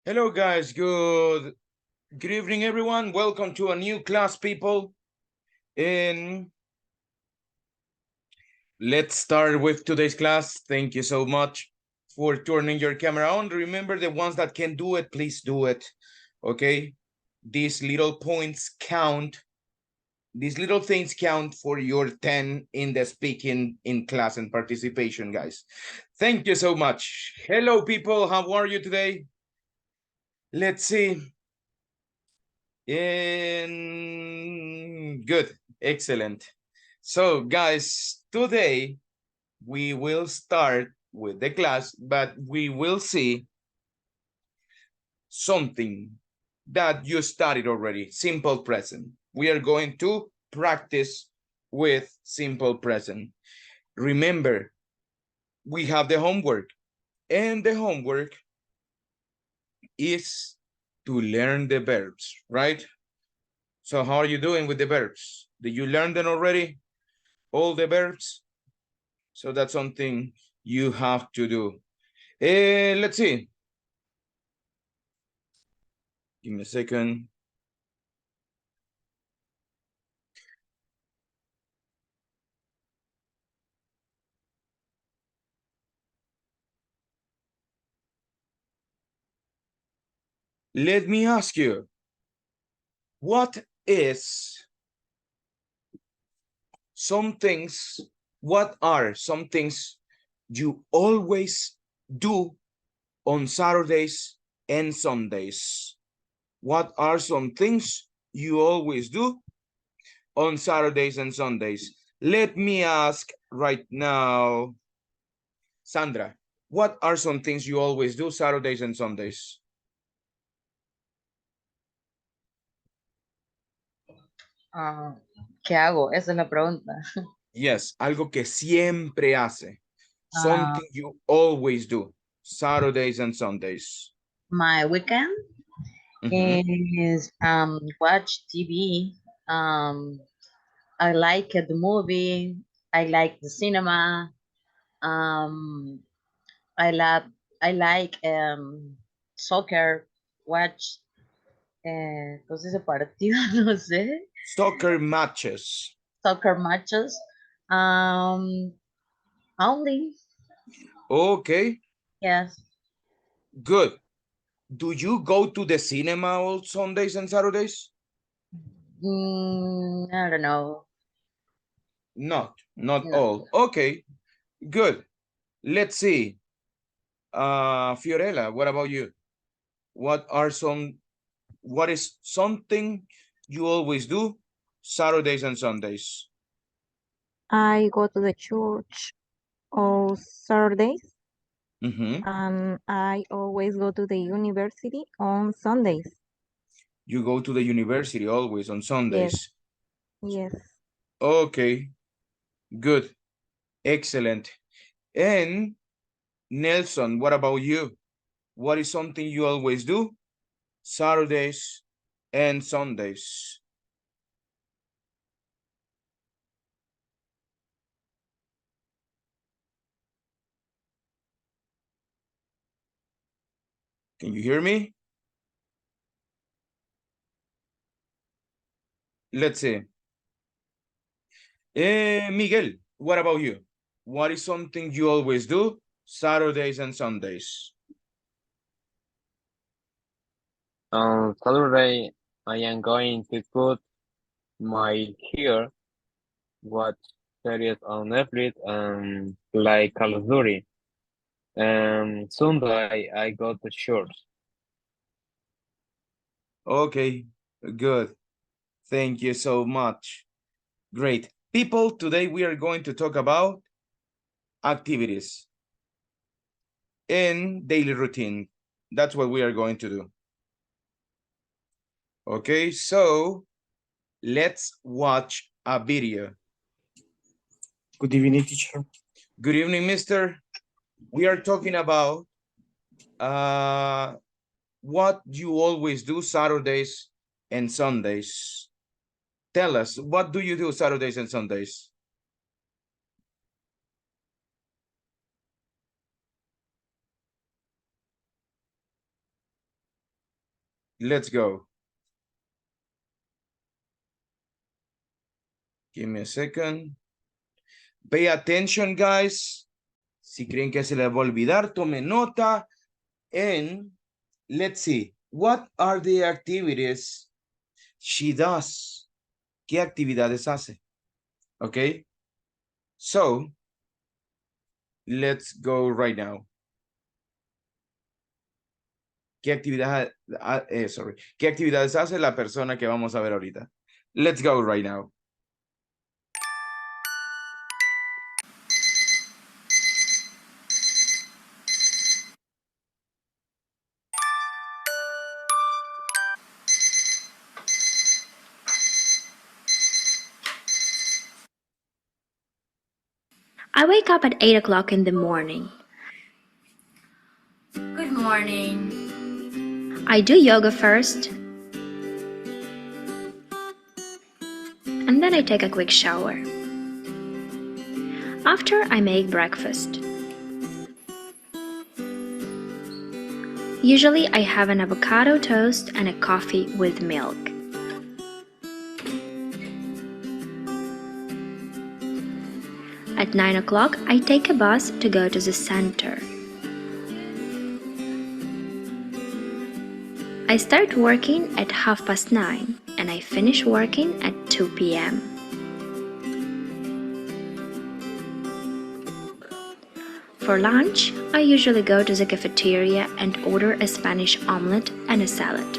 Hello guys, good evening everyone. Welcome to a new class, people. And let's start with today's class. Thank you so much for turning your camera on. Remember, the ones that can do it, please do it. Okay, these little points count. These little things count for your 10 in the speaking in class and participation, guys. Thank you so much. Hello people, how are you today? Let's see. Good, excellent. So guys, today we will start with the class, but we will see something that you studied already, simple present. We are going to practice with simple present. Remember, we have the homework, and the homework is to learn the verbs, right? So how are you doing with the verbs? Did you learn them already? All the verbs? So that's something you have to do. Let's see. Give me a second. Let me ask you, what are some things you always do on Saturdays and Sundays? What are some things you always do on Saturdays and Sundays? Let me ask right now, Sandra, what are some things you always do Saturdays and Sundays? ¿Qué hago? Esa es la pregunta. Yes, algo que siempre hace. Uh, Something you always do Saturdays and Sundays. my weekend is watch TV. I like the movie. I like the cinema. Um, I love. I like soccer. Watch. ¿Cómo se dice partido? No sé. Soccer matches. Soccer matches. Um, only. Okay, Yes. good. Do you go to the cinema on Sundays and Saturdays? I don't know. Not No. all. Okay, good. Let's see. Fiorella, what about you? What is something you always do Saturdays and Sundays? I go to the church on Saturdays, Mm-hmm. and I always go to the university on Sundays. You go to the university always on Yes, Sundays. yes. Okay, good, excellent. And Nelson, what about you? What is something you always do Saturdays and Sundays? Can you hear me? Let's see. Miguel, what about you? What is something you always do Saturdays and Sundays? On Saturday, I am going to put my hair, watch series on Netflix, and play Call of Duty. And Sunday, I go to church. Okay, good. Thank you so much. Great. People, today we are going to talk about activities in daily routine. That's what we are going to do. Okay, so let's watch a video. Good evening, teacher. Good evening, mister. We are talking about what you always do Saturdays and Sundays. Tell us, what do you do Saturdays and Sundays? Let's go. Give me a second. Pay attention, guys. Si creen que se les va a olvidar, tomen nota. And let's see. What are the activities she does? ¿Qué actividades hace? Okay. So, let's go right now. ¿Qué actividades, ¿Qué actividades hace la persona que vamos a ver ahorita? Let's go right now. I wake up at 8 o'clock in the morning. Good morning. I do yoga first, and then I take a quick shower. After, I make breakfast. Usually, I have an avocado toast and a coffee with milk. At 9 o'clock, I take a bus to go to the center. I start working at 9:30 and I finish working at 2 p.m. For lunch, I usually go to the cafeteria and order a Spanish omelette and a salad.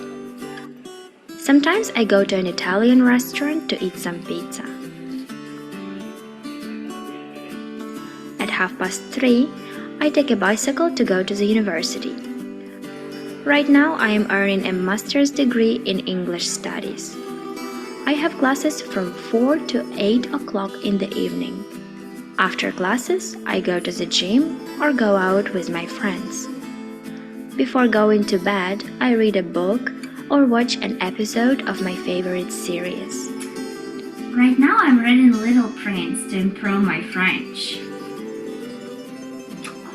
Sometimes I go to an Italian restaurant to eat some pizza. At 3:30, I take a bicycle to go to the university. Right now, I am earning a master's degree in English studies. I have classes from 4 to 8 o'clock in the evening. After classes, I go to the gym or go out with my friends. Before going to bed, I read a book or watch an episode of my favorite series. Right now I'm reading Little Prince to improve my French.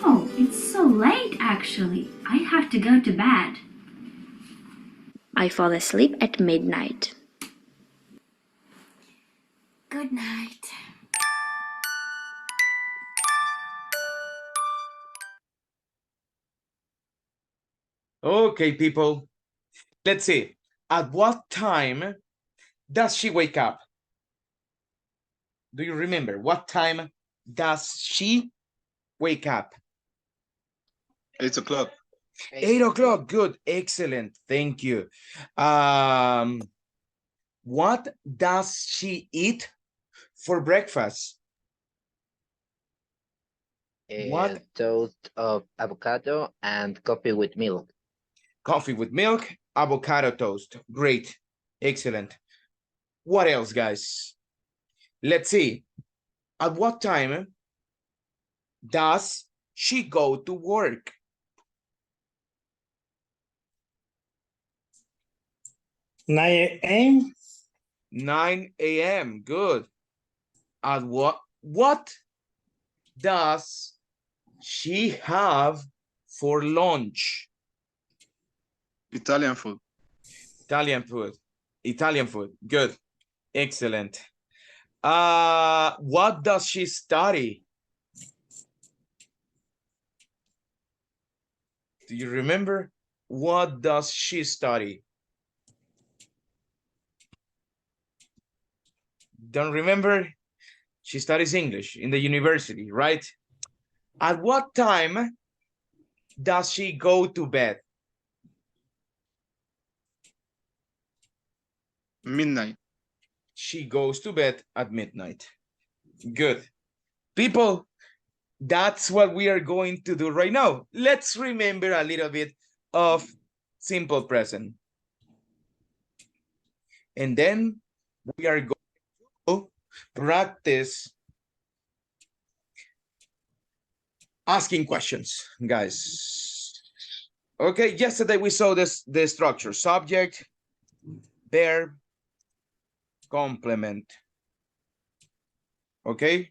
Oh, it's so late actually. I have to go to bed. I fall asleep at midnight. Good night. Okay, people. Let's see. At what time does she wake up? Do you remember? What time does she wake up? 8 o'clock. 8 o'clock. Good. Excellent. Thank you. What does she eat for breakfast? What? Toast of avocado and coffee with milk. Coffee with milk, avocado toast. Great. Excellent. What else, guys? Let's see. At what time does she go to work? 9 a.m. 9 a.m. Good. At what does she have for lunch? Italian food. Italian food. Italian food. Good. Excellent. What does she study? Do you remember? What does she study? Don't remember? She studies English in the university, right? At what time does she go to bed? Midnight. She goes to bed at midnight. Good. People, that's what we are going to do right now. Let's remember a little bit of simple present. And then we are going to practice asking questions, guys. Okay, yesterday we saw the structure: subject, verb, complement. Okay,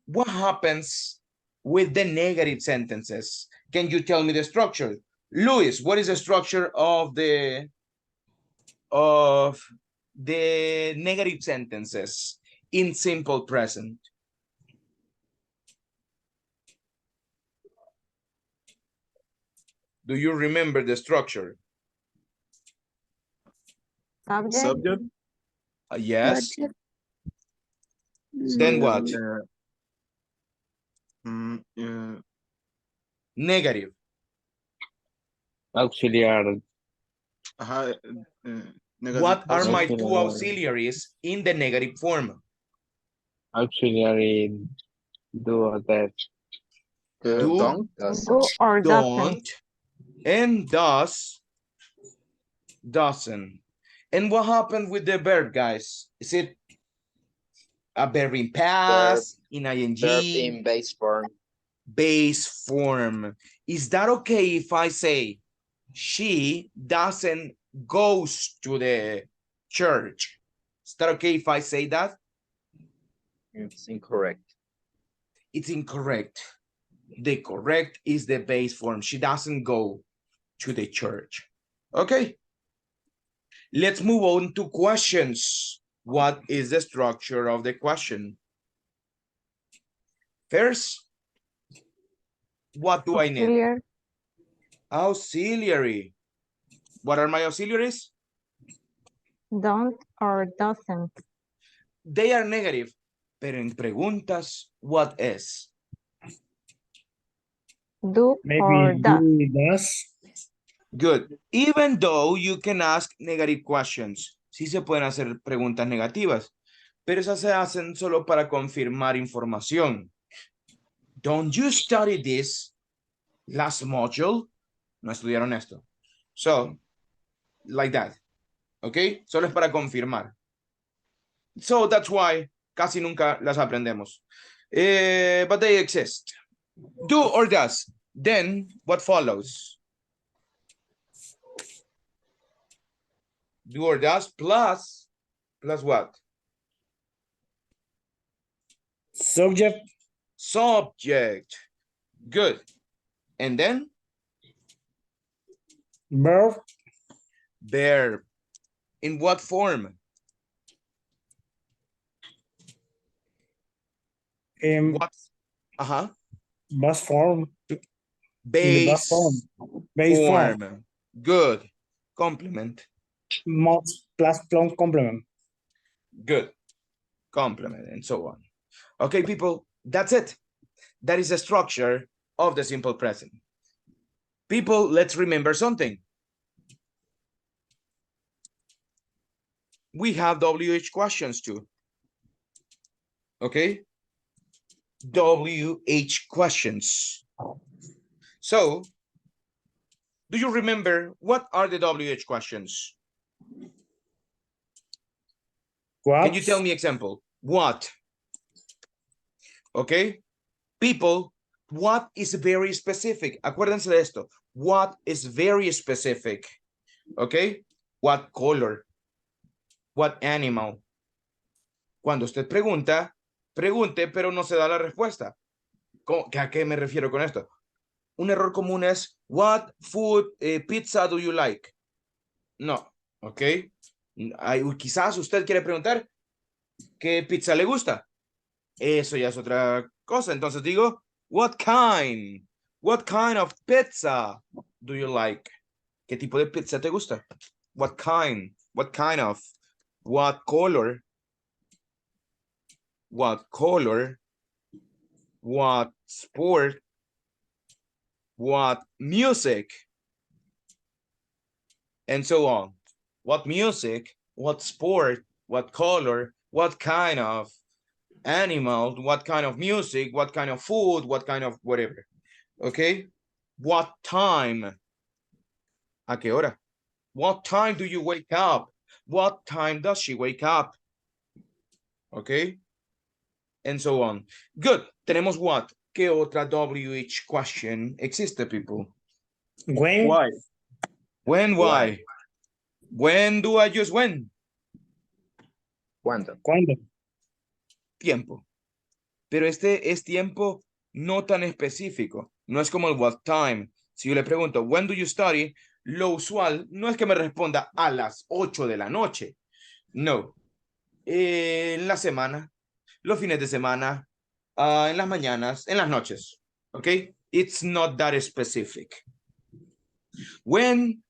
what happens with the negative sentences? Can you tell me the structure? Luis, what is the structure of the negative sentences in simple present? Do you remember the structure? Subject. Subject. Yes. Subject. Then what? Negative. Auxiliary. Negative What are my person. two auxiliaries in the negative form? Auxiliary do that. Do, Don't. Do or doesn't. don't, and doesn't. And what happened with the verb, guys? Is it a verb in past, in ing? Verb in base form. Base form. Is that okay if I say she doesn't goes to the church? Is that okay if I say that? It's incorrect. It's incorrect. The correct is the base form. She doesn't go to the church. Okay. Let's move on to questions. What is the structure of the question? First, what do I need? Auxiliary. Auxiliary. What are my auxiliaries? Don't or doesn't. They are negative. Pero en preguntas, what is? Do or Maybe does. do does. Good. Even though you can ask negative questions. Sí se pueden hacer preguntas negativas. Pero esas se hacen solo para confirmar información. Don't you study this last module? No estudiaron esto. So, like that. ¿Ok? Solo es para confirmar. So, that's why casi nunca las aprendemos. But they exist. Do or does. Then, what follows? Do or does plus what? Subject. Subject. Good. And then? Verb. Verb. In what form? What? Bus form. Base form. Base form. form. Good. Complement. Most plus complement. Good. Complement and so on. Okay, people, that's it. That is the structure of the simple present. People, let's remember something. We have WH questions too. Okay? WH questions. So, do you remember what are the WH questions? What? Can you tell me example? What? Okay? People, what is very specific? Acuérdense de esto. What is very specific? Okay? What color? What animal? Cuando usted pregunta, pregunte, pero no se da la respuesta. ¿A qué me refiero con esto? Un error común es, what food, pizza do you like? No, ¿ok? Quizás usted quiere preguntar, ¿qué pizza le gusta? Eso ya es otra cosa. Entonces digo, what kind of pizza do you like? ¿Qué tipo de pizza te gusta? What kind of, what color, what sport, what music, and so on. What music, what sport, what color, what kind of animal, what kind of music, what kind of food, what kind of whatever. Okay? What time? ¿A qué hora? What time do you wake up? What time does she wake up? Okay? And so on. Good. Tenemos what? ¿Qué otra WH question existe, people? When? Why? When, why? When do I use when? ¿Cuándo? ¿Cuándo? Tiempo. Pero este es tiempo no tan específico. No es como el what time. Si yo le pregunto, when do you study? Lo usual no es que me responda a las 8 de la noche. No. En la semana, los fines de semana, en las mañanas, en las noches. Okay? It's not that specific. When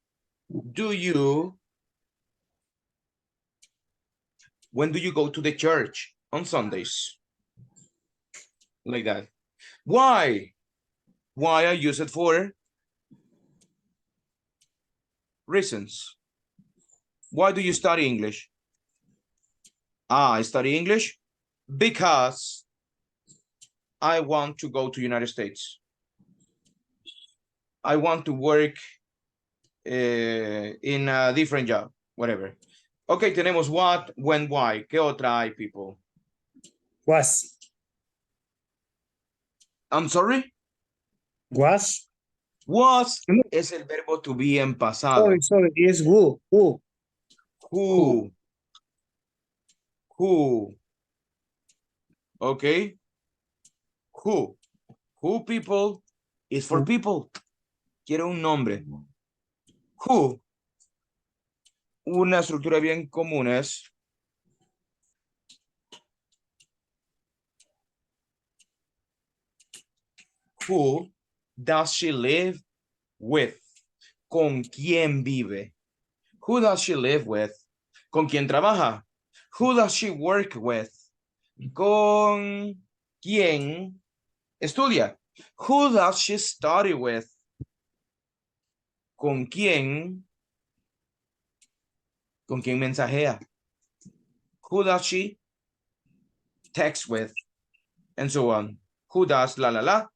do you go to the church? On Sundays. Like that. Why? Why I use it for reasons. Why do you study English? I study English because I want to go to United States. I want to work in a different job, whatever. Okay, tenemos what, when, why. ¿Qué otra hay, people? Was. I'm sorry? Was. Was No. es el verbo to be en pasado. Sorry, it's who. Who. Okay. Who. Who, people, is for people. Quiero un nombre. Who. Una estructura bien común es who does she live with? ¿Con quién vive? Who does she live with? ¿Con quién trabaja? Who does she work with? ¿Con quién estudia? Who does she study with? ¿Con quién mensajea? Who does she text with? And so on. Who does la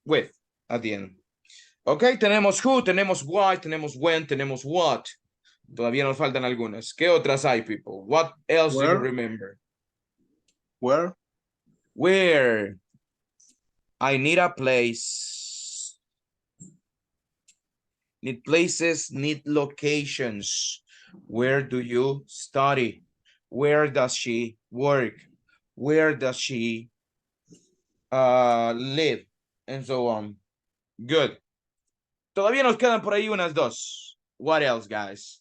with at the end. Ok, tenemos who, tenemos why, tenemos when, tenemos what. Todavía nos faltan algunas. ¿Qué otras hay, people? What else do you Where? remember? Where? Where? I need a place. Need places, need locations. Where do you study? Where does she work? Where does she live? And so on. Good. Todavía nos quedan por ahí unas dos. What else, guys?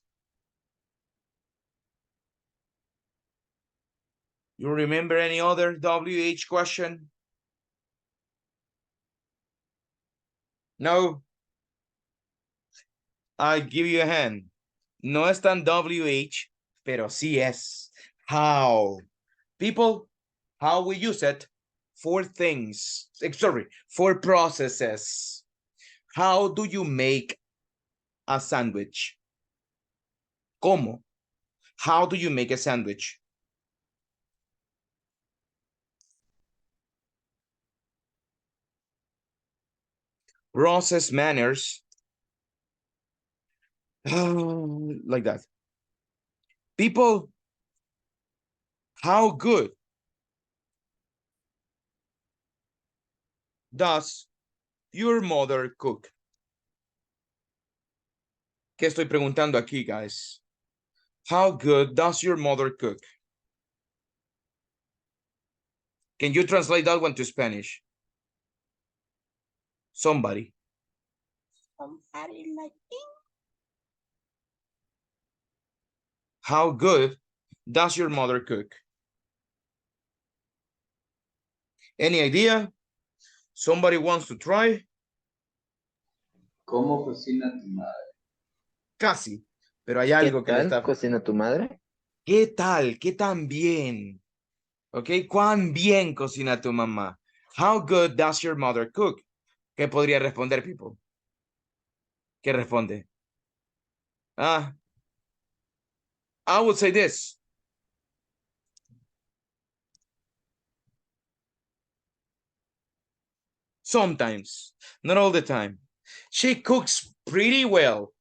You remember any other WH question? No? I give you a hand. No es tan WH, pero sí es. How? People, how we use it for things. Sorry, for processes. How do you make a sandwich? ¿Cómo? How do you make a sandwich? Process manners. Like that. People, how good does your mother cook? ¿Qué estoy preguntando aquí, guys? How good does your mother cook? Can you translate that one to Spanish? Somebody. Somebody like me. How good does your mother cook? Any idea? Somebody wants to try? ¿Cómo cocina tu madre? Casi, pero hay ¿Qué algo que le tal está... cocina tu madre? ¿Qué tal? ¿Qué tan bien? ¿Ok? ¿Cuán bien cocina tu mamá? How good does your mother cook? ¿Qué podría responder, people? ¿Qué responde? I would say this. Sometimes, not all the time. She cooks pretty well.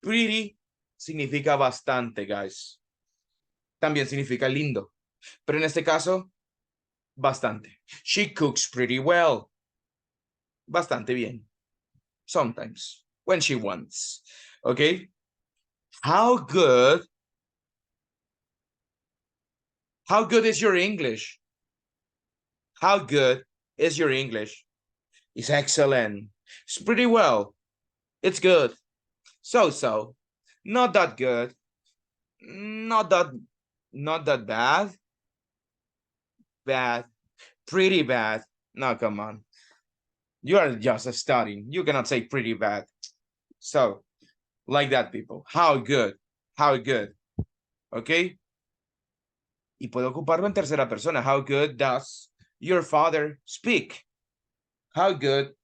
Pretty significa bastante, guys. También significa lindo. Pero en este caso, bastante. She cooks pretty well. Bastante bien. Sometimes, when she wants. Okay? How good is your English? How good is your English? It's excellent. It's pretty well. It's good. So. Not that good. Not that bad. Bad. Pretty bad. No, come on. You are just studying. You cannot say pretty bad. So, like that, people. How good. How good. Okay. Y puedo ocuparlo en tercera persona. How good does your father speak? How good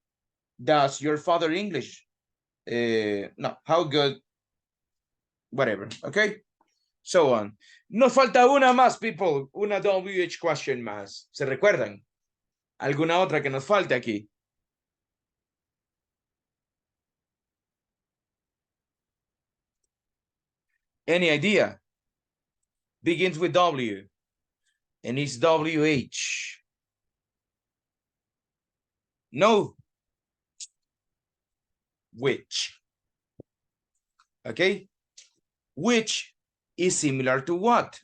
does your father English? No, how good, whatever, okay? So on. Nos falta una más, people. Una WH question más. ¿Se recuerdan? ¿Alguna otra que nos falte aquí? Any idea? Begins with W and it's WH. No. Which. Okay. Which is similar to what?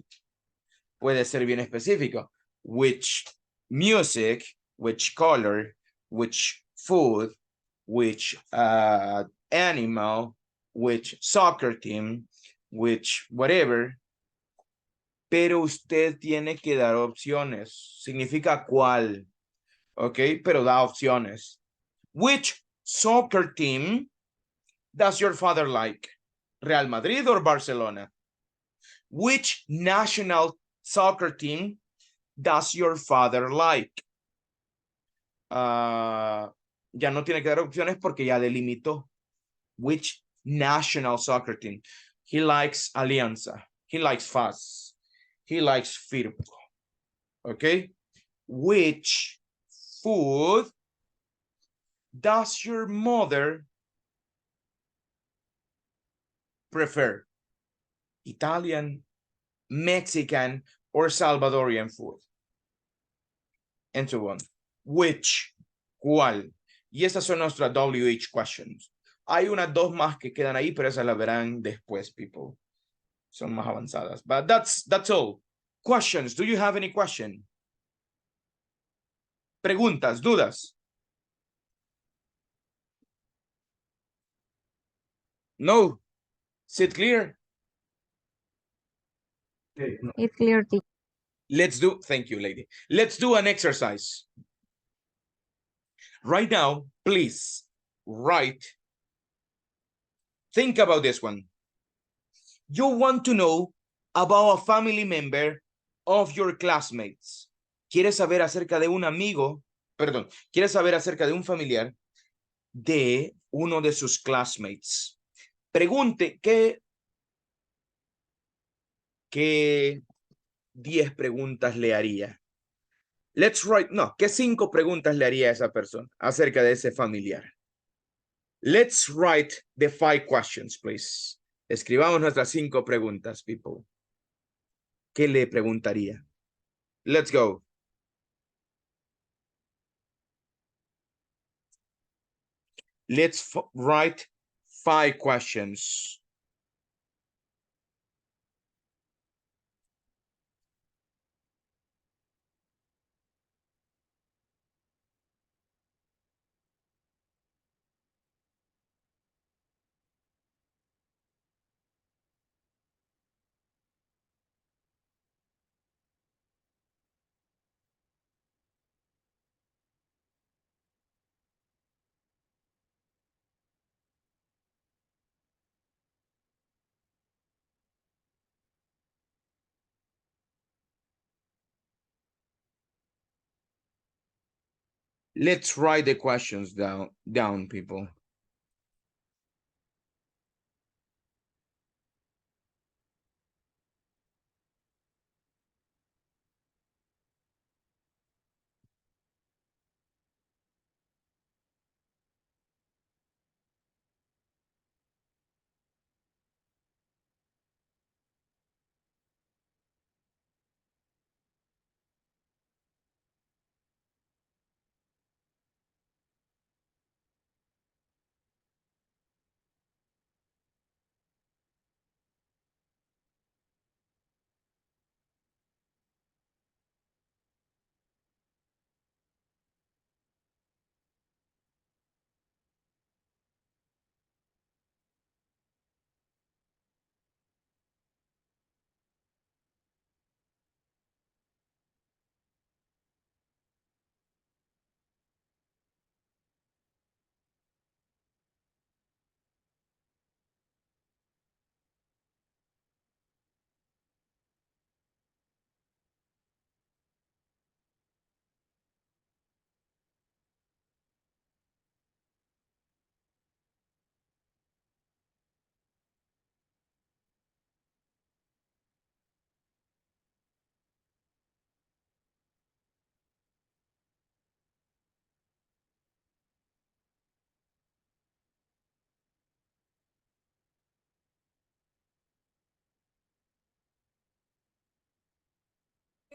Puede ser bien específico. Which music, which color, which food, which animal, which soccer team, which whatever. Pero usted tiene que dar opciones. Significa cuál. Ok, pero da opciones. Which soccer team does your father like? Real Madrid or Barcelona? Which national soccer team does your father like? Ya no tiene que dar opciones porque ya delimitó. Which national soccer team? He likes Alianza. He likes FAS. He likes Firpo. Okay. Which food does your mother prefer? Italian, Mexican, or Salvadorian food? And so on. Which, cuál. Y esas son nuestras WH questions. Hay unas dos más que quedan ahí, pero esas las verán después, people. Son más avanzadas. But that's all. Questions. Do you have any question? Preguntas, dudas. No. Is it clear? Okay. No. It's clear, teacher. Let's do, thank you, lady. Let's do an exercise. Right now, please write. Think about this one. You want to know about a family member of your classmates. ¿Quieres saber acerca de un amigo? Perdón, ¿quieres saber acerca de un familiar de uno de sus classmates? Pregunte qué 10 preguntas le haría. Let's write, no, ¿qué 5 preguntas le haría a esa persona acerca de ese familiar? Let's write the 5 questions, please. Escribamos nuestras 5 preguntas, people. ¿Qué le preguntaría? Let's go. Let's write 5 questions. Let's write the questions down, people.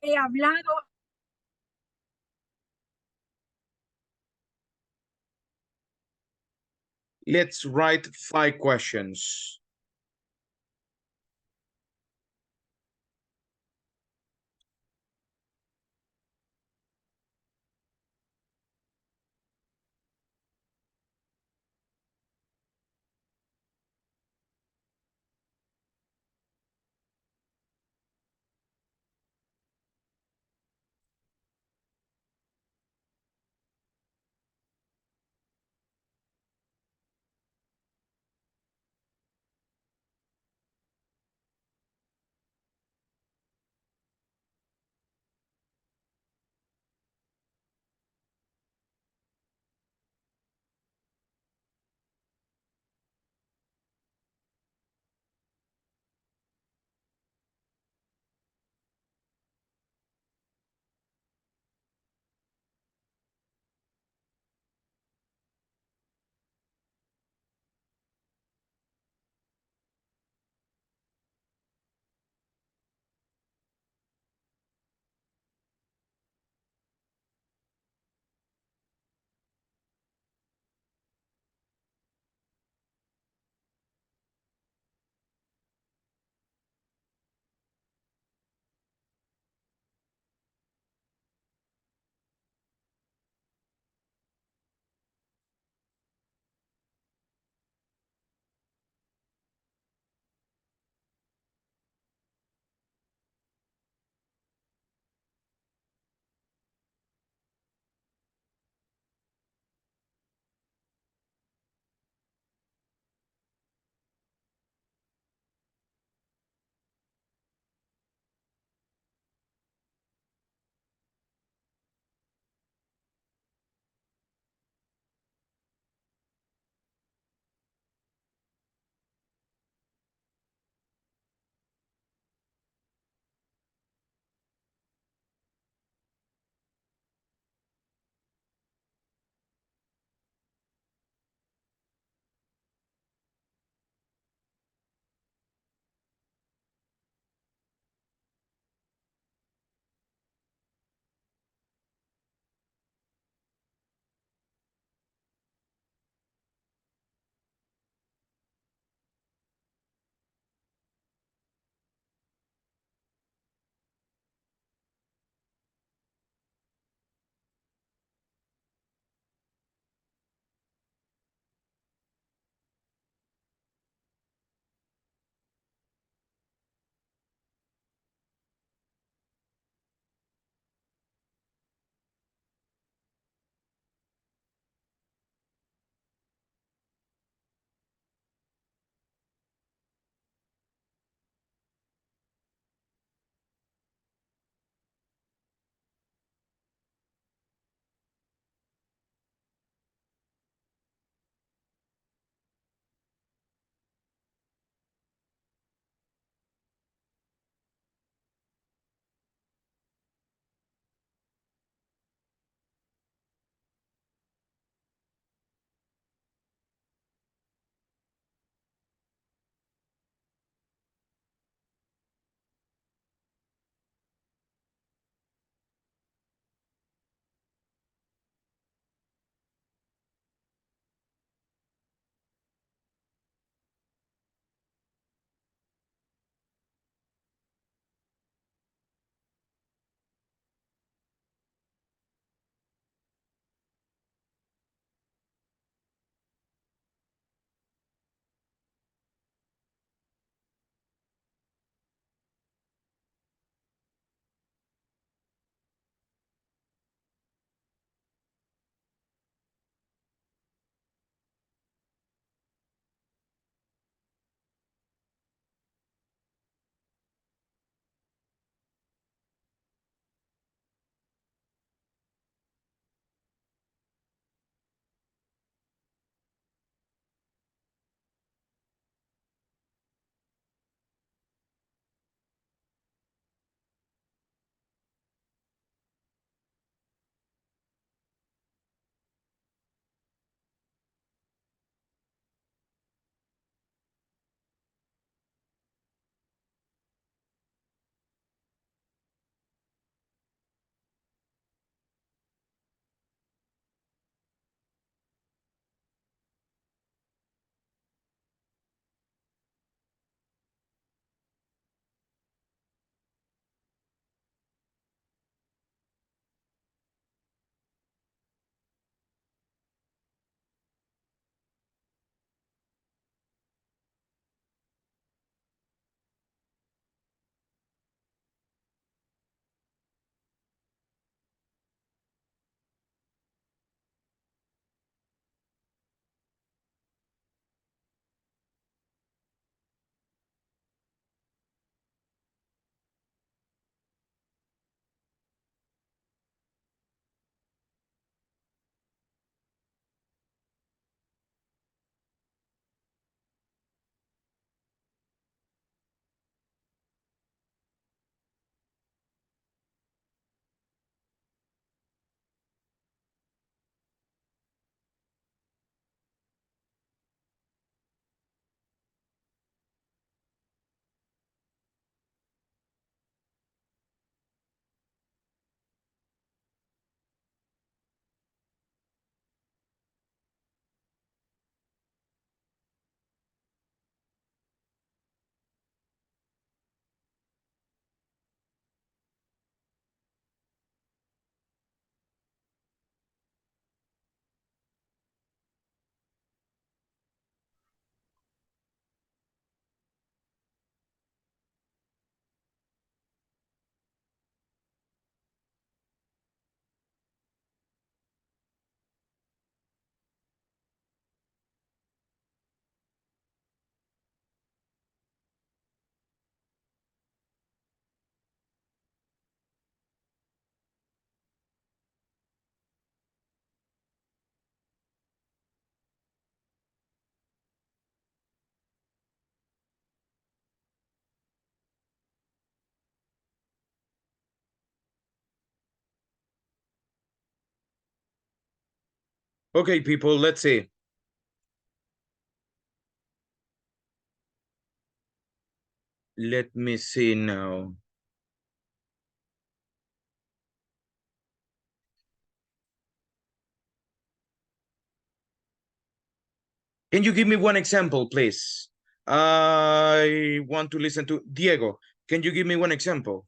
he hablado. Let's write 5 questions. Okay, people, let's see. Let me see now. Can you give me one example, please? I want to listen to Diego. Can you give me one example?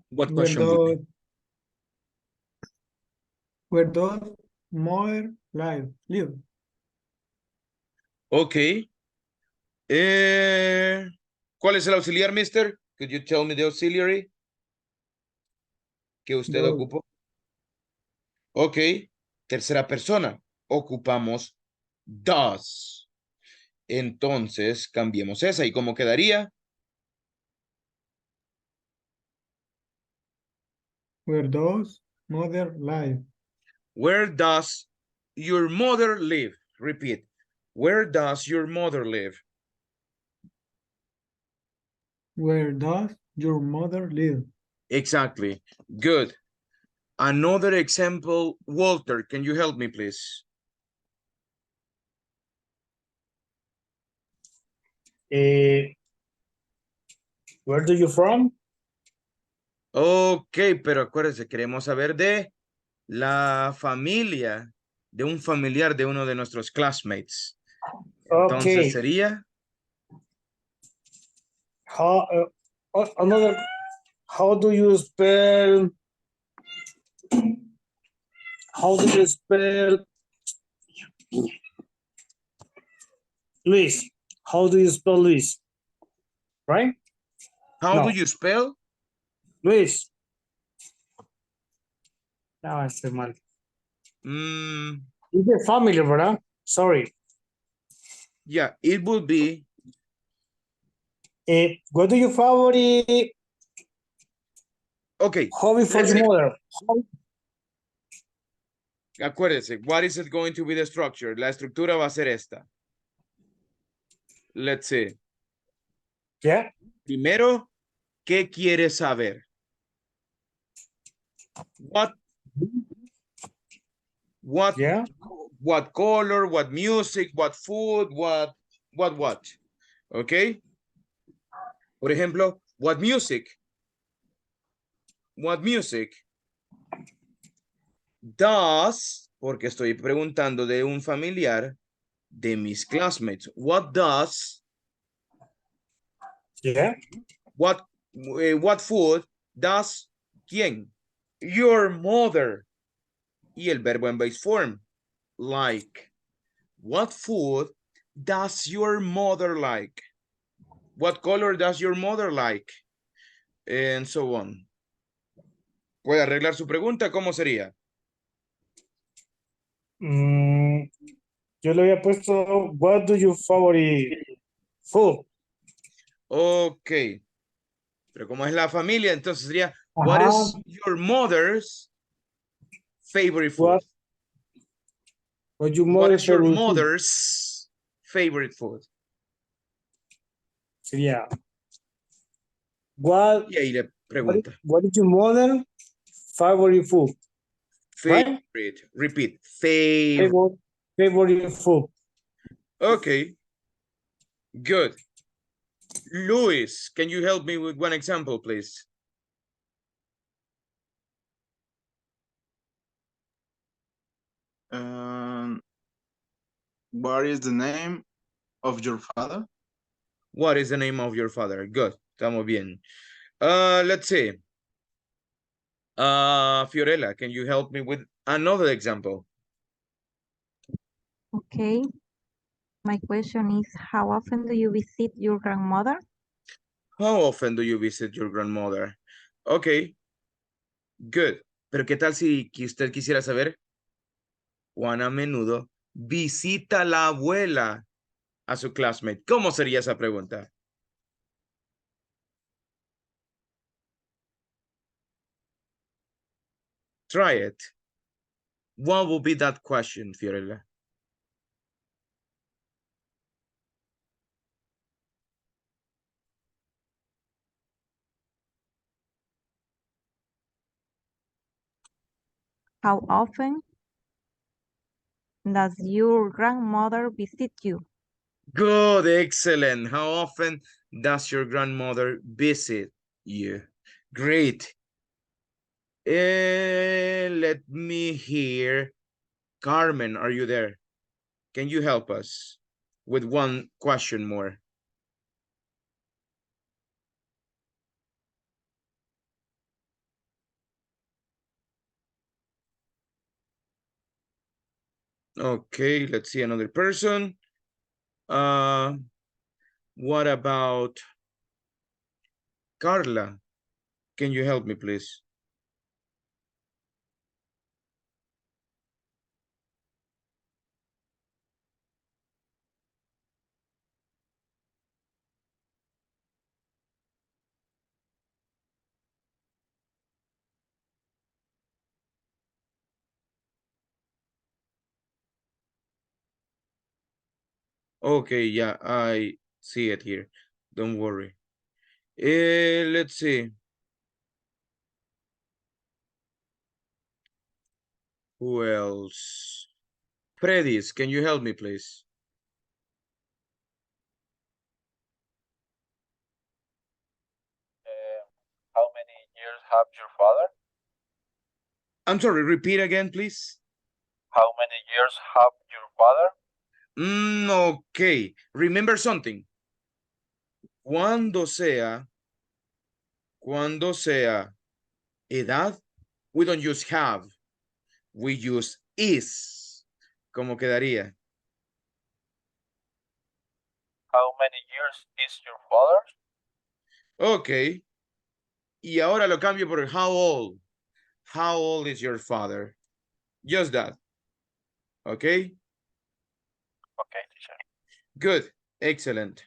What question would be? Where does mother live? Okay. ¿Cuál es el auxiliar, mister? Could you tell me the auxiliary que usted Does. ocupó? Ok. Tercera persona. Ocupamos does. Entonces, cambiemos esa. ¿Y cómo quedaría? Where does mother live? Where does your mother live? Repeat. Where does your mother live? Where does your mother live? Exactly. Good. Another example, Walter, can you help me, please? Where do you from? Ok, pero acuérdense, queremos saber de la familia, de un familiar de uno de nuestros classmates. Entonces Okay. sería, How another? How do you spell? How do you spell Luis? How do you spell Luis? Right? how No. do you spell? Luis. No, estoy mal. It's a family, ¿verdad? Sorry. Yeah, it would be, What do you favorite okay, hobby for let's your say, mother? acuérdense, what is it going to be the structure? La estructura va a ser esta. Let's see. Yeah. Primero, ¿qué quieres saber? Yeah. What color, what music, what food, what? Okay. Por ejemplo, what music? What music does, porque estoy preguntando de un familiar de mis classmates. What does? Yeah. What food does quién? Your mother. Y el verbo en base form. Like. What food does your mother like? What color does your mother like? And so on. ¿Puede arreglar su pregunta? ¿Cómo sería? Yo le había puesto, what do you favorite food? Ok. Pero como es la familia, entonces sería, what is your mother's favorite food? What your What mother's is your favorite food? mother's favorite food? Sería, what, Y ahí le pregunta. what is your mother favorite food? Favorite. Right? Repeat. Favorite. Favorite food. Okay. Good. Luis, can you help me with one example, please? What is the name of your father? What is the name of your father? Good. Estamos bien. Let's see. Fiorella, can you help me with another example? Okay. My question is, how often do you visit your grandmother? How often do you visit your grandmother? Okay. Good. Pero ¿qué tal si usted quisiera saber cuán a menudo visita la abuela a su classmate? ¿Cómo sería esa pregunta? Try it. What will be that question, Fiorella? How often does your grandmother visit you? Good, excellent. How often does your grandmother visit you? Great. Let me hear. Carmen, are you there? Can you help us with one question more? Okay, let's see another person. What about Carla? Can you help me, please? Okay, yeah, I see it here. Don't worry. Let's see. Who else? Freddy's, can you help me, please? How many years have your father? I'm sorry, repeat again, please. How many years have your father? Okay, remember something. Cuando sea edad, we don't use have, we use is. ¿Cómo quedaría? How many years is your father? Ok. Y ahora lo cambio por how old. How old is your father? Just that. Okay? Okay, teacher. Good. Excellent.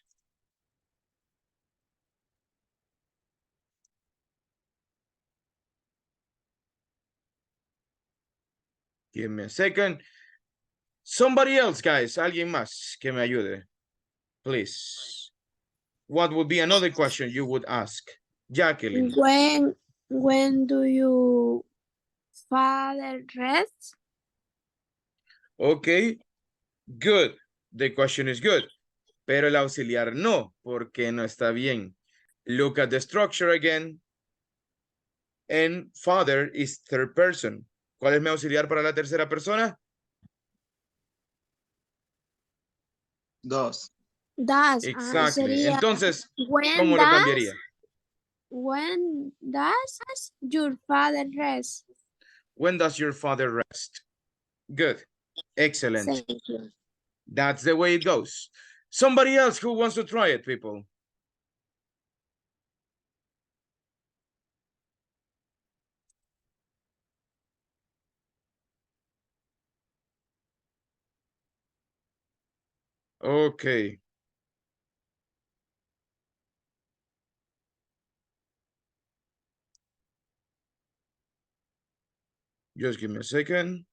Give me a second. Somebody else, guys. Alguien más que me ayude. Please. What would be another question you would ask? Jacqueline. When do you father rest? Okay. Good. The question is good. Pero el auxiliar no, porque no está bien. Look at the structure again. And father is third person. ¿Cuál es mi auxiliar para la tercera persona? Does. Exactly. Sería Entonces, when ¿cómo lo cambiaría? does your father rest? When does your father rest? Good. Excellent. Thank you. That's the way it goes. Somebody else who wants to try it, people? Okay. Just give me a second.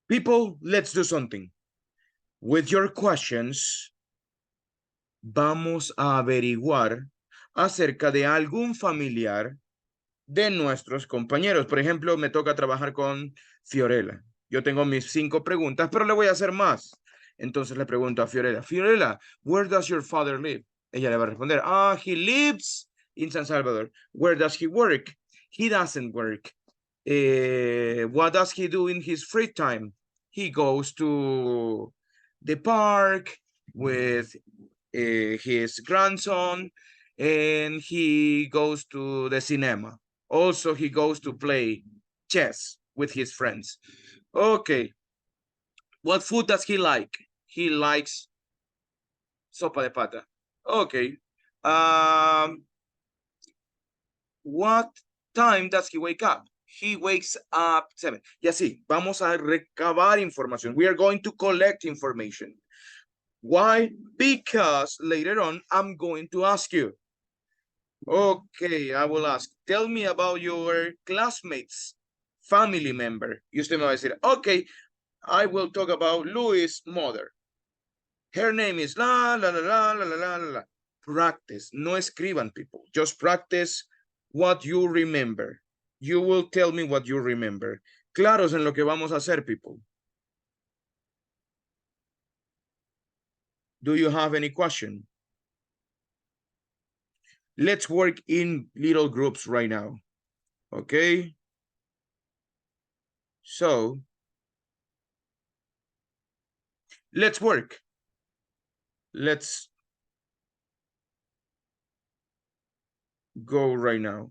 People, let's do something. With your questions, vamos a averiguar acerca de algún familiar de nuestros compañeros. Por ejemplo, me toca trabajar con Fiorella. Yo tengo mis 5 preguntas, pero le voy a hacer más. Entonces le pregunto a Fiorella, Fiorella, where does your father live? Ella le va a responder, he lives in San Salvador. Where does he work? He doesn't work. What does he do in his free time? He goes to the park with his grandson, and he goes to the cinema. Also, he goes to play chess with his friends. Okay. What food does he like? He likes sopa de pata. Okay. What time does he wake up? He wakes up 7. Y así, vamos a recabar información. We are going to collect information. Why? Because later on, I'm going to ask you. Okay, I will ask. Tell me about your classmates, family member. Y usted me va a decir, okay, I will talk about Louis' mother. Her name is la, la, la, la, la, la, la, la. practice. No escriban, people. Just practice what you remember. You will tell me what you remember. Claros en lo que vamos a hacer, people. Do you have any question? Let's work in little groups right now. Okay? So, let's work. Let's go right now.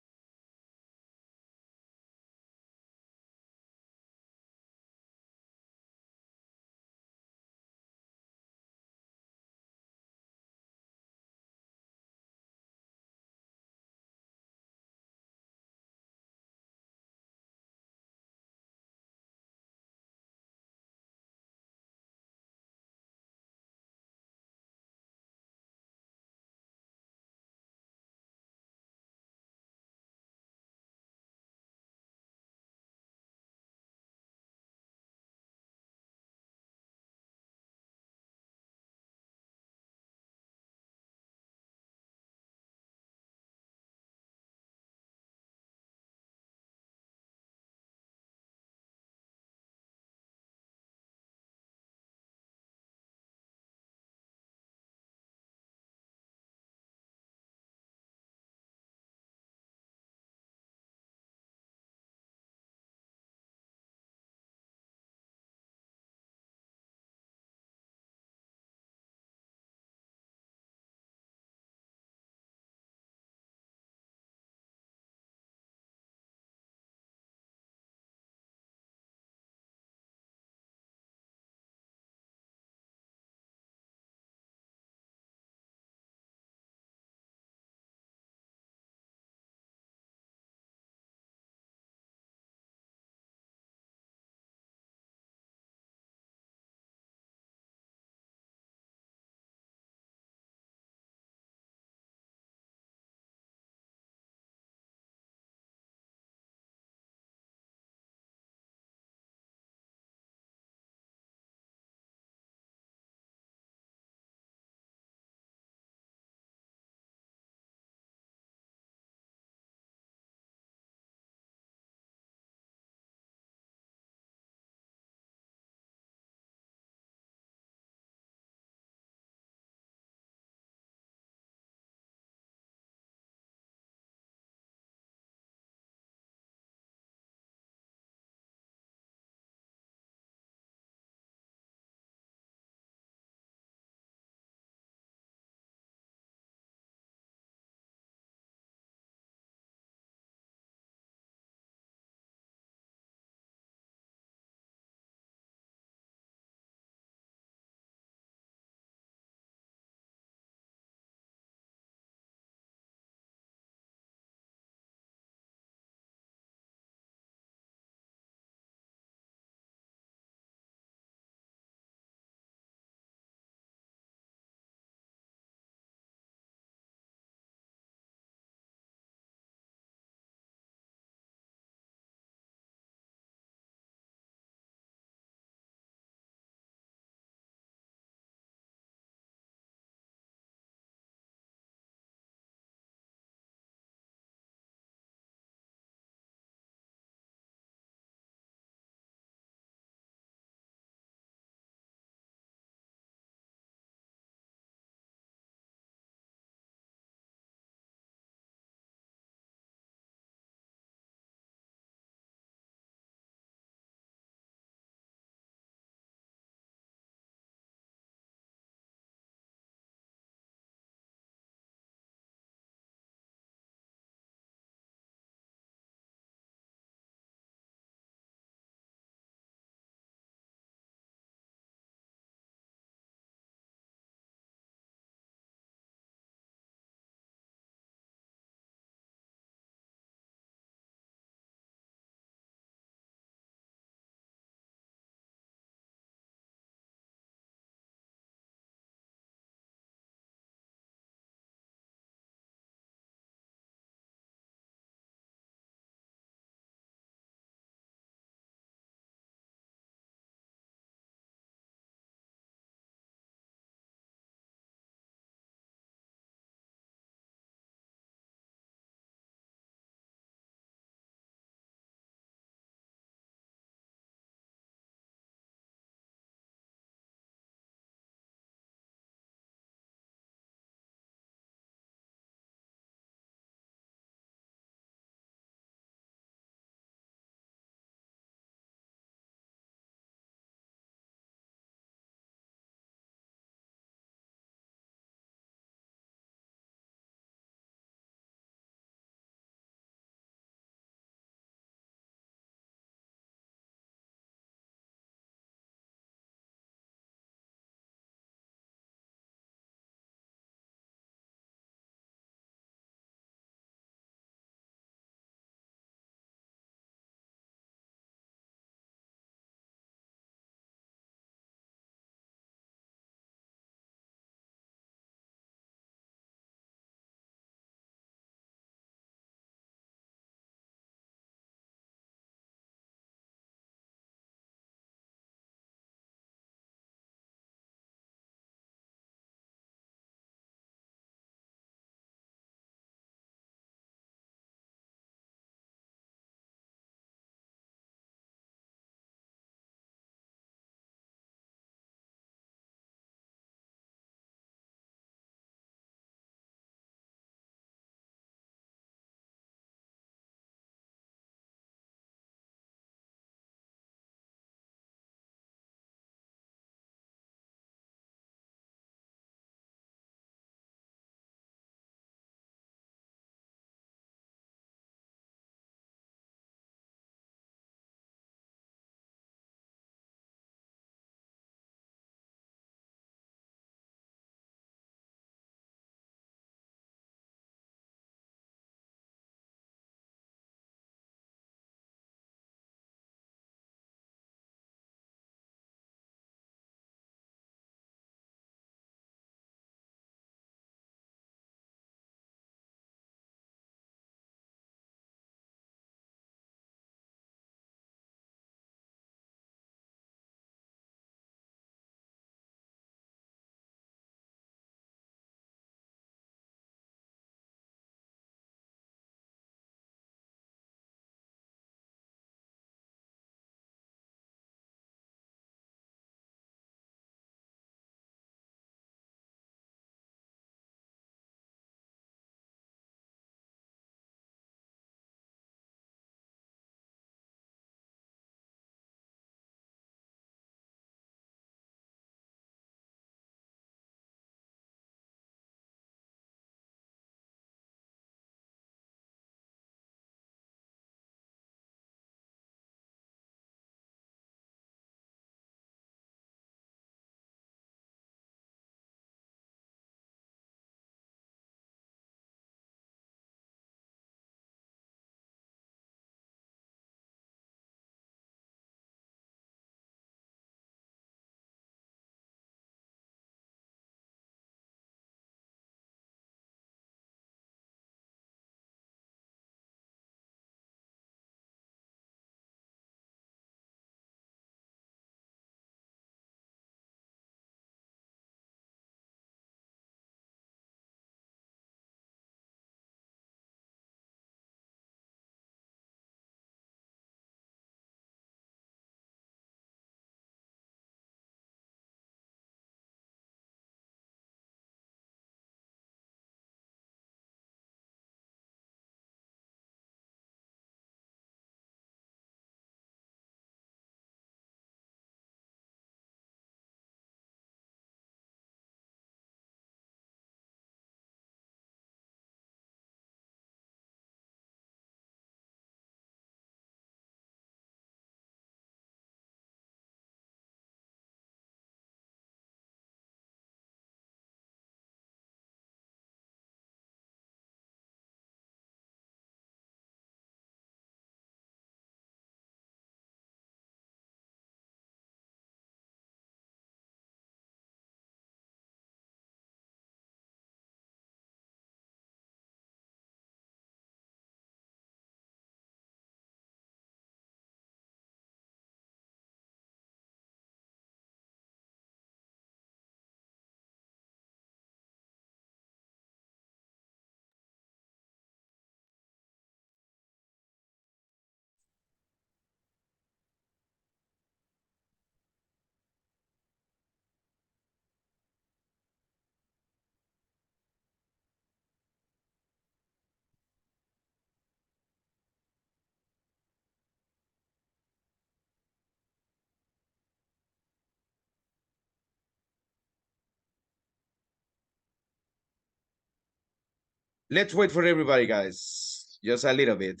Let's wait for everybody, guys. Just a little bit.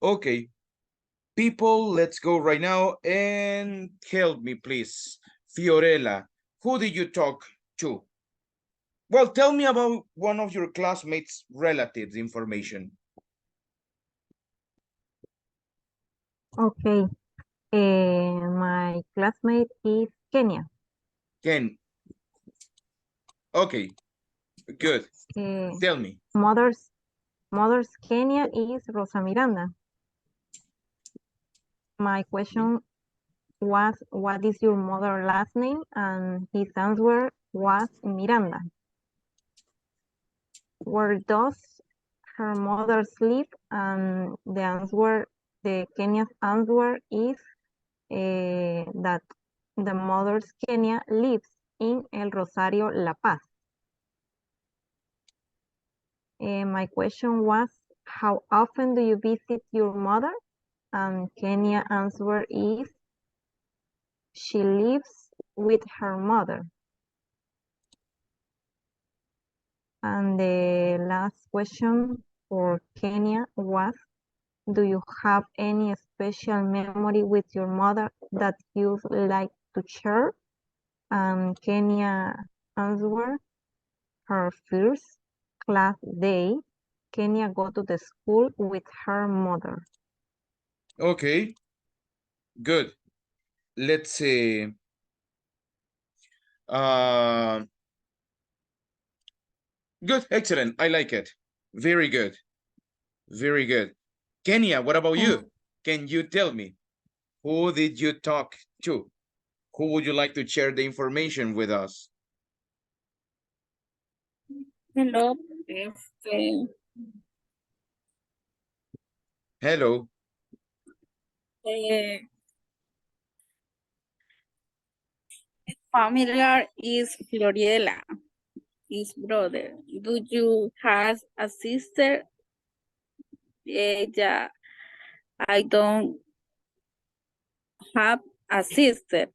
Okay, people, let's go right now and help me, please. Fiorella, who did you talk to? Well, tell me about one of your classmates' relatives information. Okay. My classmate is Kenya. Ken. Okay, good. Tell me. Mother's Kenya is Rosa Miranda. My question was, what is your mother's last name? And his answer was Miranda. Where does her mother live? And the Kenya's answer is that the mother's Kenya lives in El Rosario, La Paz. My question was, how often do you visit your mother? And Kenya answer is, she lives with her mother. And the last question for Kenya was, do you have any special memory with your mother that you'd like to share? And Kenya answered, her first class day, Kenya go to the school with her mother. Okay, good. Let's see. Good, excellent. I like it. Very good. Very good. Kenya, what about you? Can you tell me, who did you talk to? Who would you like to share the information with us? Hello. Hello. Familiar is Floriela, his brother. Do you have a sister? Yeah, I don't have a sister.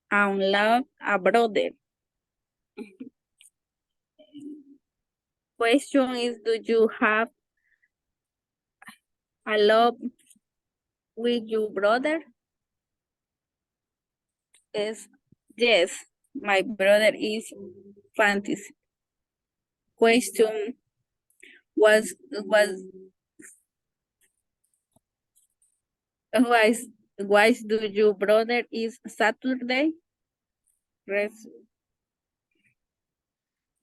I love a brother. Question is, do you have a love with your brother? Yes, my brother is fantasy. Question was why do your brother is Saturday?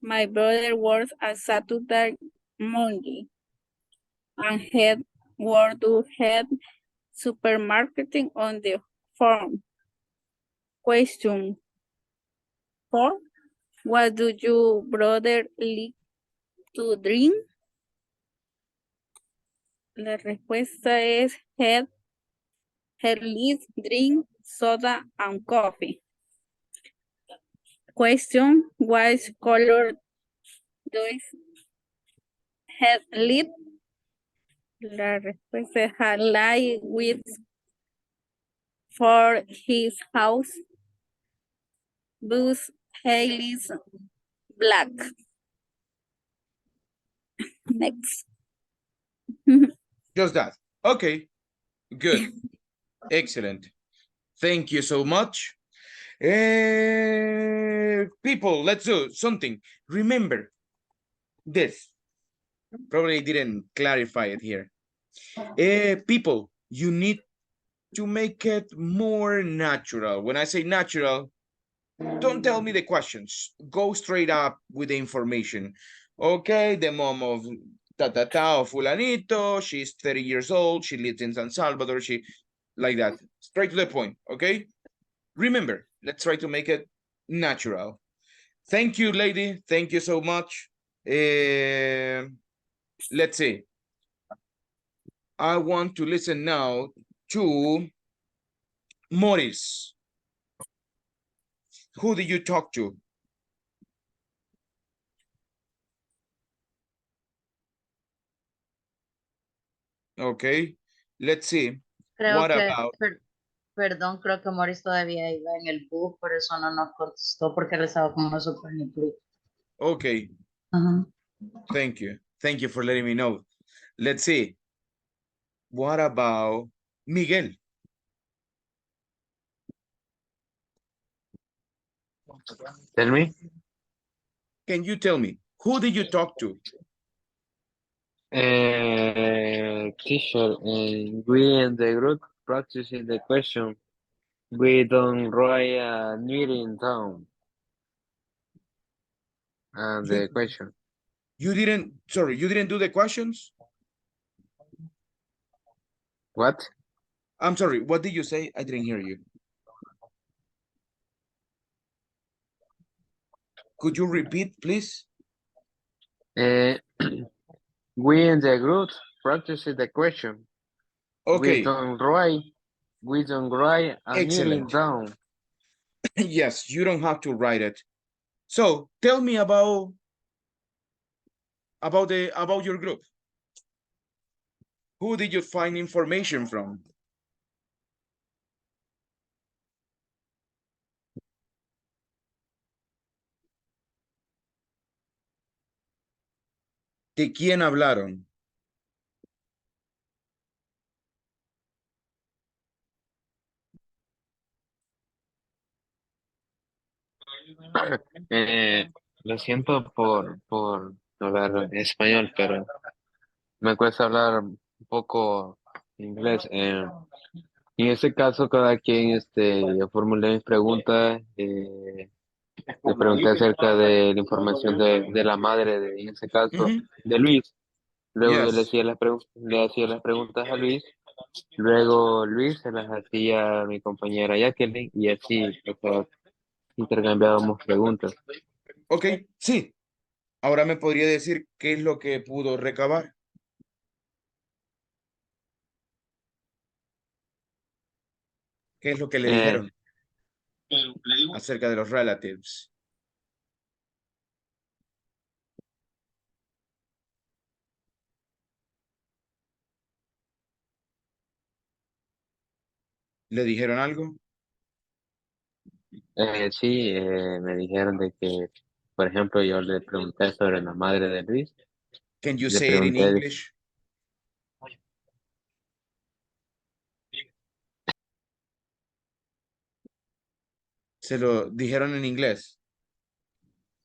My brother works at Saturday Monday and head supermarketing on the farm. Question 4. What do your brother like to drink? La respuesta es he likes drink soda and coffee. Question, what color does he live? La respuesta es a light with for his house. Bus Haley's black. Next. Just that. Okay, good. Excellent. Thank you so much. People, let's do something. Remember this. Probably didn't clarify it here. People, you need to make it more natural. When I say natural, don't tell me the questions. Go straight up with the information. Okay, the mom of ta-ta-ta of fulanito, she's 30 years old, she lives in San Salvador, she, like that. Straight to the point, okay? Remember, let's try to make it natural. Thank you, lady. Thank you so much. Let's see. I want to listen now to Morris. Who did you talk to? Okay, let's see. Creo What que, about? perdón, creo que Morris todavía iba en el bus, por eso no nos contestó porque él estaba como súper nítido. Okay, Ajá. thank you. Thank you for letting me know. Let's see. What about Miguel? Tell me. Can you tell me, who did you talk to? Teacher, we in the group practicing the question. We don't write a meeting down. And the question. You didn't do the questions? What? I'm sorry, what did you say? I didn't hear you. Could you repeat, please? We in the group practicing the question. Okay. We don't write a meeting Excellent. down. Yes, you don't have to write it. So tell me about your group. Who did you find information from? ¿De quién hablaron? Lo siento por hablar español, pero me cuesta hablar un poco inglés. En este caso, cada quien, yo formulé mis preguntas, le pregunté acerca de la información de la madre, en ese caso, de Luis. Luego yo Yes. le hacía las preguntas a Luis. Luego Luis se las hacía a mi compañera Jacqueline y así, o sea, intercambiábamos preguntas. Ok, sí. Ahora me podría decir qué es lo que pudo recabar. ¿Qué es lo que le dijeron acerca de los relatives? ¿Le dijeron algo? Sí, me dijeron de que, por ejemplo, yo le pregunté sobre la madre de Luis. Can you Le say it in pregunté, English? ¿Se lo dijeron en inglés?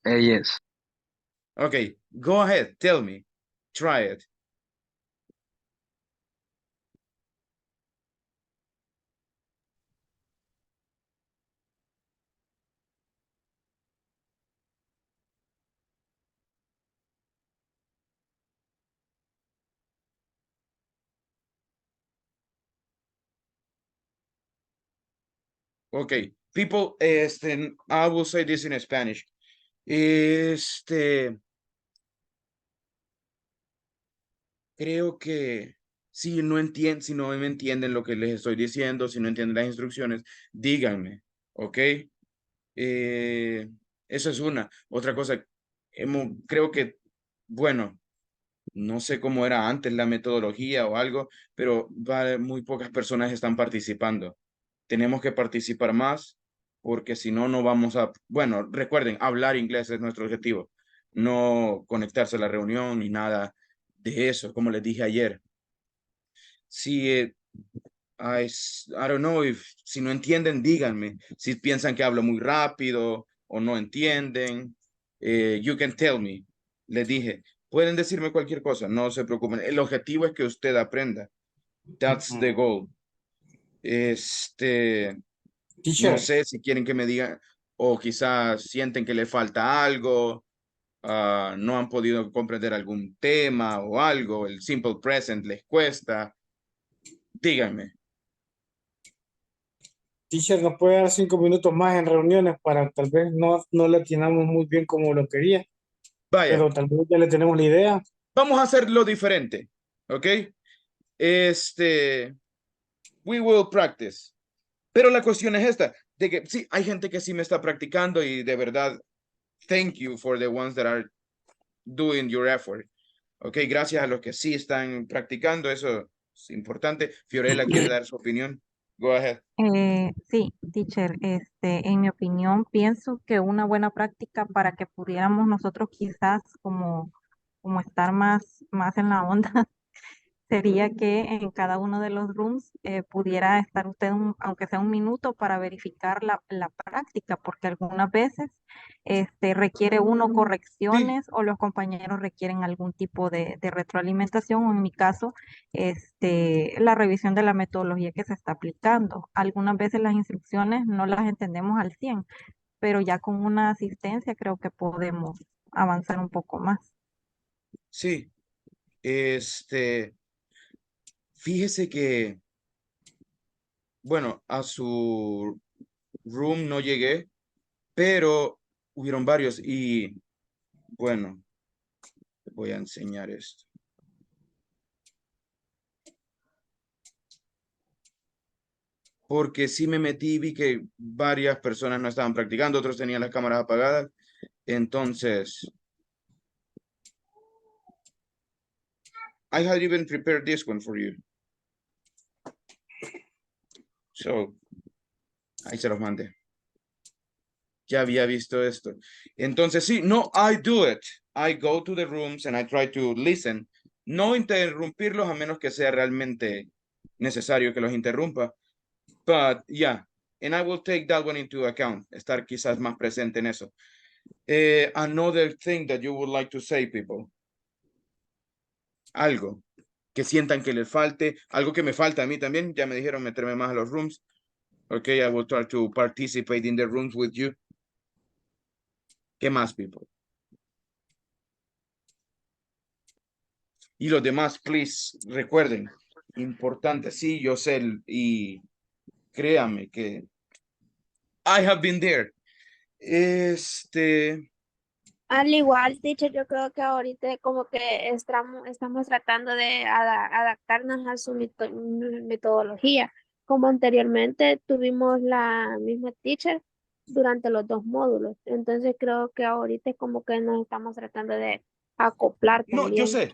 Yes. Okay, go ahead, tell me. Try it. Okay, people, I will say this in Spanish. Creo que si no me entienden lo que les estoy diciendo, si no entienden las instrucciones, díganme, ¿ok? Eso es una. Otra cosa, creo que, bueno, no sé cómo era antes la metodología o algo, pero muy pocas personas están participando. Tenemos que participar más porque si no, no vamos a, bueno, recuerden, hablar inglés es nuestro objetivo, no conectarse a la reunión ni nada de eso, como les dije ayer. Si I don't know si no entienden, díganme. Si piensan que hablo muy rápido o no entienden, you can tell me. Les dije, pueden decirme cualquier cosa, no se preocupen. El objetivo es que usted aprenda. That's the goal. No sé si quieren que me digan o quizás sienten que le falta algo, no han podido comprender algún tema o algo, el simple present les cuesta. Díganme. Teacher, ¿nos puede dar 5 minutos más en reuniones para tal vez no le atinamos muy bien como lo quería, Vaya, pero tal vez ya le tenemos la idea? vamos a hacerlo diferente, ¿ok? We will practice. Pero la cuestión es esta, de que sí, hay gente que sí me está practicando y de verdad, thank you for the ones that are doing your effort. Ok, gracias a los que sí están practicando, eso es importante. Fiorella quiere dar su opinión. Go ahead. Sí, teacher, en mi opinión, pienso que una buena práctica para que pudiéramos nosotros quizás como estar más en la onda sería que en cada uno de los rooms pudiera estar usted, aunque sea un minuto, para verificar la práctica, porque algunas veces requiere uno correcciones o los compañeros requieren algún tipo de retroalimentación, o en mi caso, la revisión de la metodología que se está aplicando. Algunas veces las instrucciones no las entendemos al 100, pero ya con una asistencia creo que podemos avanzar un poco más. Sí, fíjese que, bueno, a su room no llegué, pero hubieron varios y, bueno, voy a enseñar esto. Porque sí me metí y vi que varias personas no estaban practicando, otros tenían las cámaras apagadas. Entonces, I had even prepared this one for you. So, ahí se los mandé. Ya había visto esto. Entonces, sí, no, I do it. I go to the rooms and I try to listen. No interrumpirlos a menos que sea realmente necesario que los interrumpa. But, yeah, and I will take that one into account. Estar quizás más presente en eso. Another thing that you would like to say, people. Algo que sientan que les falte, algo que me falta a mí también. Ya me dijeron meterme más a los rooms. Okay, I will try to participate in the rooms with you. ¿Qué más, people? Y los demás, please, recuerden, importante, sí, yo sé, y créame que I have been there. Al igual, teacher, yo creo que ahorita como que estamos tratando de adaptarnos a su metodología. Como anteriormente tuvimos la misma teacher durante los 2 módulos. Entonces creo que ahorita es como que nos estamos tratando de acoplar No, yo también. sé.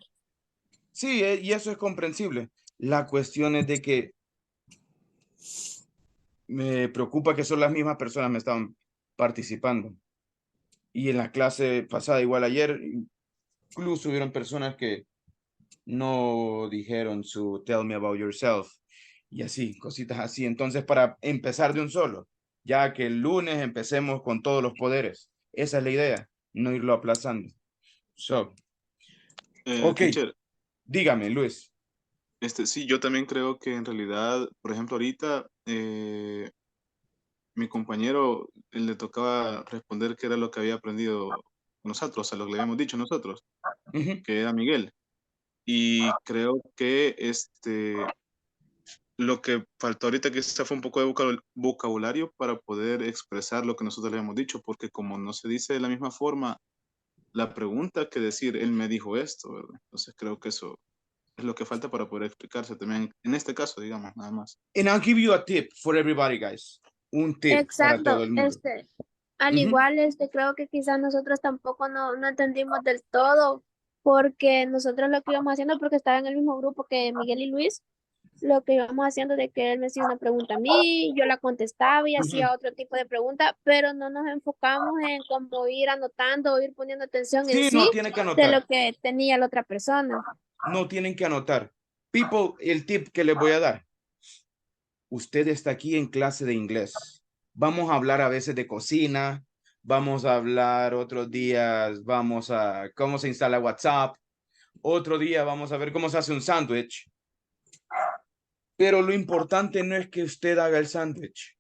Sí, y eso es comprensible. La cuestión es de que me preocupa que son las mismas personas que estaban participando. Y en la clase pasada, igual ayer, incluso hubieron personas que no dijeron su tell me about yourself y así, cositas así. Entonces, para empezar de un solo, ya que el lunes empecemos con todos los poderes. Esa es la idea, no irlo aplazando. So, ok, Teacher, dígame, Luis. sí, yo también creo que en realidad, por ejemplo, ahorita mi compañero le tocaba responder qué era lo que había aprendido nosotros, o sea, lo que le habíamos dicho nosotros, que era Miguel. Y creo que lo que faltó ahorita quizá fue un poco de vocabulario para poder expresar lo que nosotros le habíamos dicho, porque como no se dice de la misma forma la pregunta que decir, él me dijo esto, ¿verdad? Entonces creo que eso es lo que falta para poder explicarse también, en este caso, digamos, nada más. And I'll give you a tip for everybody, guys. Un tip para todo Exacto, el mundo. al igual, creo que quizás nosotros tampoco no entendimos del todo, porque nosotros lo que íbamos haciendo, porque estaba en el mismo grupo que Miguel y Luis, lo que íbamos haciendo de que él me hacía una pregunta a mí, yo la contestaba y hacía otro tipo de pregunta, pero no nos enfocamos en cómo ir anotando o ir poniendo atención en Sí, sí no tiene que de anotar. lo que tenía la otra persona. No tienen que anotar. People, el tip que les voy a dar. Usted está aquí en clase de inglés. Vamos a hablar a veces de cocina, vamos a hablar otros días, vamos a cómo se instala WhatsApp, otro día vamos a ver cómo se hace un sándwich. Pero lo importante no es que usted haga el sándwich.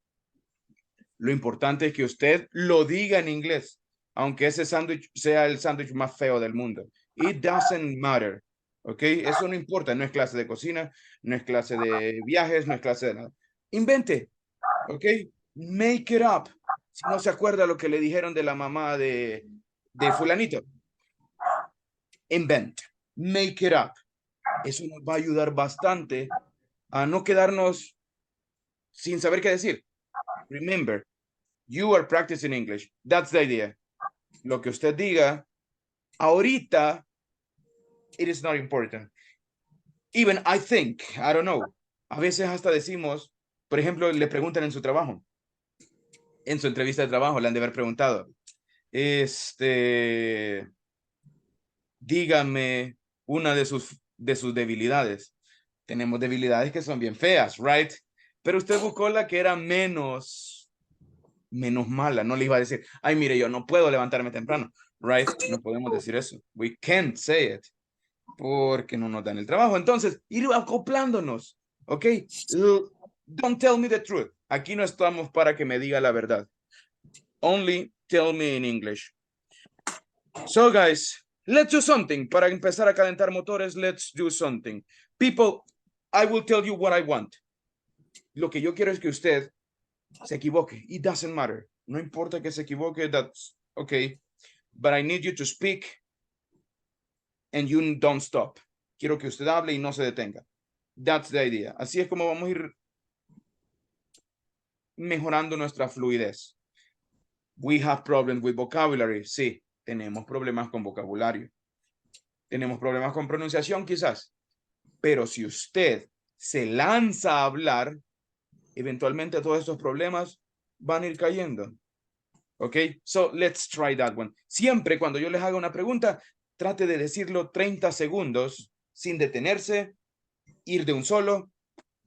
Lo importante es que usted lo diga en inglés, aunque ese sándwich sea el sándwich más feo del mundo. It doesn't matter. ¿Ok? Eso no importa. No es clase de cocina, no es clase de viajes, no es clase de nada. Invente. ¿Ok? Make it up. Si no se acuerda lo que le dijeron de la mamá de fulanito. Invent. Make it up. Eso nos va a ayudar bastante a no quedarnos sin saber qué decir. Remember, you are practicing English. That's the idea. Lo que usted diga, ahorita, it is not important. Even I think, I don't know. A veces hasta decimos, por ejemplo, le preguntan en su trabajo, en su entrevista de trabajo, le han de haber preguntado, dígame una de sus debilidades. Tenemos debilidades que son bien feas, right? Pero usted buscó la que era menos mala. No le iba a decir, ay, mire, yo no puedo levantarme temprano, right? No podemos decir eso. We can't say it. Porque no nos dan el trabajo. Entonces, ir acoplándonos, ¿ok? Don't tell me the truth. Aquí no estamos para que me diga la verdad. Only tell me in English. So, guys, let's do something. Para empezar a calentar motores, let's do something. People, I will tell you what I want. Lo que yo quiero es que usted se equivoque. It doesn't matter. No importa que se equivoque, that's okay. But I need you to speak and you don't stop. Quiero que usted hable y no se detenga. That's the idea. Así es como vamos a ir mejorando nuestra fluidez. We have problems with vocabulary. Sí, tenemos problemas con vocabulario. Tenemos problemas con pronunciación quizás. Pero si usted se lanza a hablar, eventualmente todos estos problemas van a ir cayendo. ¿Ok? So, let's try that one. Siempre cuando yo les haga una pregunta, trate de decirlo 30 segundos sin detenerse, ir de un solo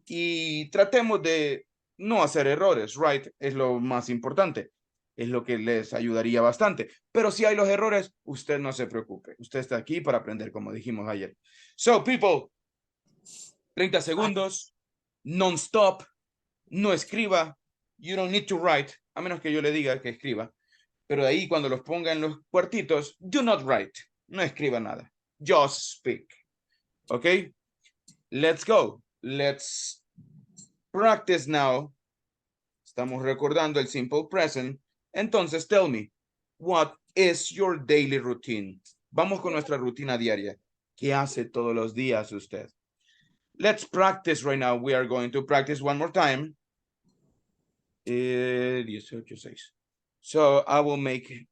y tratemos de no hacer errores, right? Es lo más importante. Es lo que les ayudaría bastante. Pero si hay los errores, usted no se preocupe. Usted está aquí para aprender, como dijimos ayer. So, people, 30 segundos, non-stop, no escriba. You don't need to write, a menos que yo le diga que escriba. Pero de ahí, cuando los ponga en los cuartitos, do not write. No escriba nada. Just speak. ¿Ok? Let's go. Let's practice now. Estamos recordando el simple present. Entonces, tell me, what is your daily routine? Vamos con nuestra rutina diaria. ¿Qué hace todos los días usted? Let's practice right now. We are going to practice one more time. 18:06. So I will make